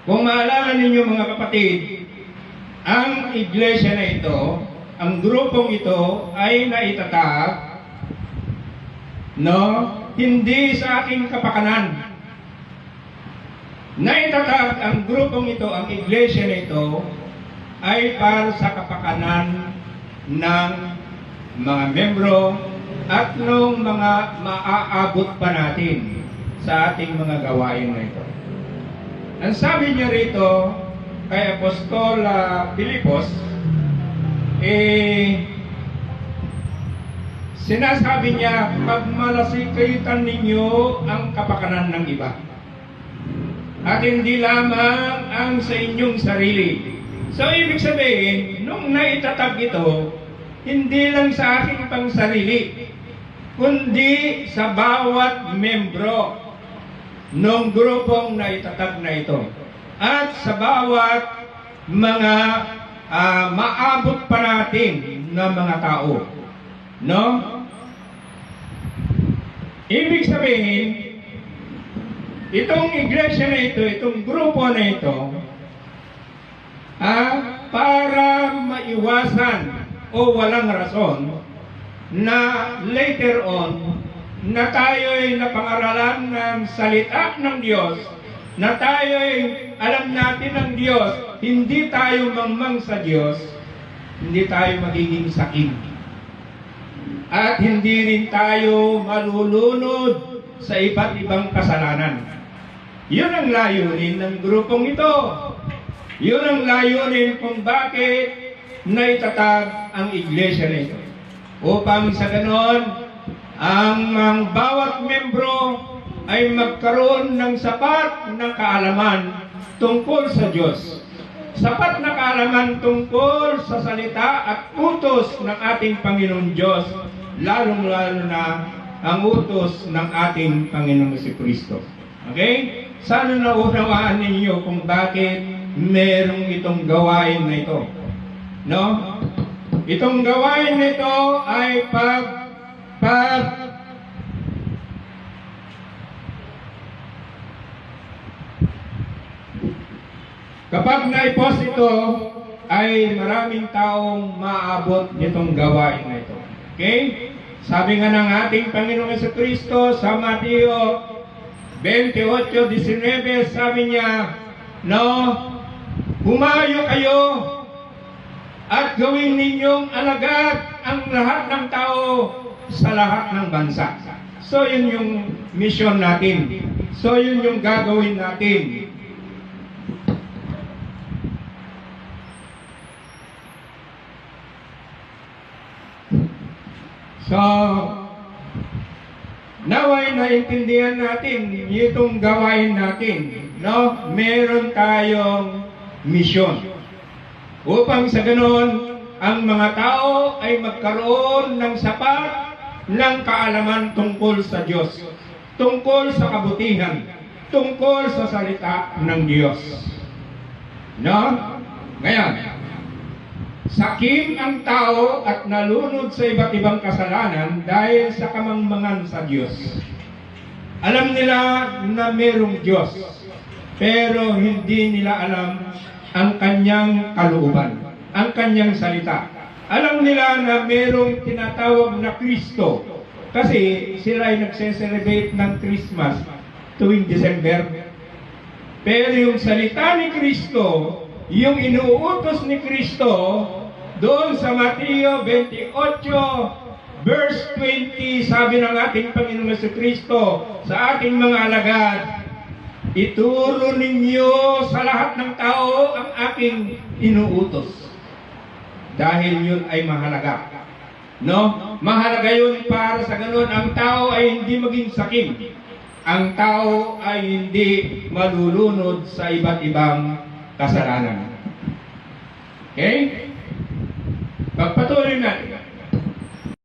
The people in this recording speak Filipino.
Kung maalala ninyo mga kapatid, ang iglesia na ito, ang grupong ito ay naitatag, hindi sa aking kapakanan. Naitatag ang grupong ito, ang iglesia na ito, ay para sa kapakanan ng mga membro at nung mga maaabot pa natin sa ating mga gawain na ito. Ang sabi niya rito kay Apostol Pilipos, sinasabi niya, pagmalasikitan ninyo ang kapakanan ng iba at hindi lamang ang sa inyong sarili. So, ibig sabihin, nung naitatag ito, hindi lang sa aking pang sarili, kundi sa bawat membro ng grupong naitatag na ito. At sa bawat mga maabot pa natin na mga tao. No? Ibig sabihin, itong iglesia na ito, itong grupo na ito, para maiwasan o walang rason na later on na tayo'y napangaralan ng salita ng Diyos, na tayo'y alam natin ng Diyos, hindi tayo mangmang sa Diyos, hindi tayo magiging sakim. At hindi rin tayo malulunod sa iba't ibang kasalanan. Yun ang layunin ng grupong ito. Yun ang layunin kung bakit naitatag ang iglesia na ito. Upang sa ganon, ang bawat membro ay magkaroon ng sapat na kaalaman tungkol sa Diyos. Sapat na kaalaman tungkol sa salita at utos ng ating Panginoon Diyos, lalong-lalo na ang utos ng ating Panginoong Jesucristo. Okay? Sana naunawaan ninyo kung bakit merong itong gawain na ito. No? Itong gawain na ito ay kapag naipos ito, ay maraming taong maabot nitong gawain na ito. Okay? Sabi nga ng ating Panginoong Jesucristo sa Mateo 28:19, sabi niya, humayo kayo at gawin ninyong alagad ang lahat ng tao sa lahat ng bansa. So, yun yung mission natin. So, yun yung gagawin natin. So, naway naintindihan natin itong gawain natin. Meron tayong mission. Upang sa ganon, ang mga tao ay magkaroon ng sapat ng kaalaman tungkol sa Diyos, tungkol sa kabutihan, tungkol sa salita ng Diyos. Ngayon, sakim ang tao at nalunod sa iba't ibang kasalanan dahil sa kamangmangan sa Diyos. Alam nila na mayroong Diyos, pero hindi nila alam ang kanyang kalooban, ang kanyang salita. Alam nila na mayroong tinatawag na Kristo kasi sila ay nagse-celebrate ng Christmas tuwing December. Pero yung salita ni Kristo, yung inuutos ni Kristo, doon sa Mateo 28, verse 20, sabi ng ating Panginoong Jesucristo sa ating mga alagad, ituro ninyo sa lahat ng tao ang aking inuutos. Dahil yun ay mahalaga. Mahalaga yun para sa ganun ang tao ay hindi maging sakim. Ang tao ay hindi malulunod sa iba't ibang kasalanan. Okay? Pagpatuloy natin.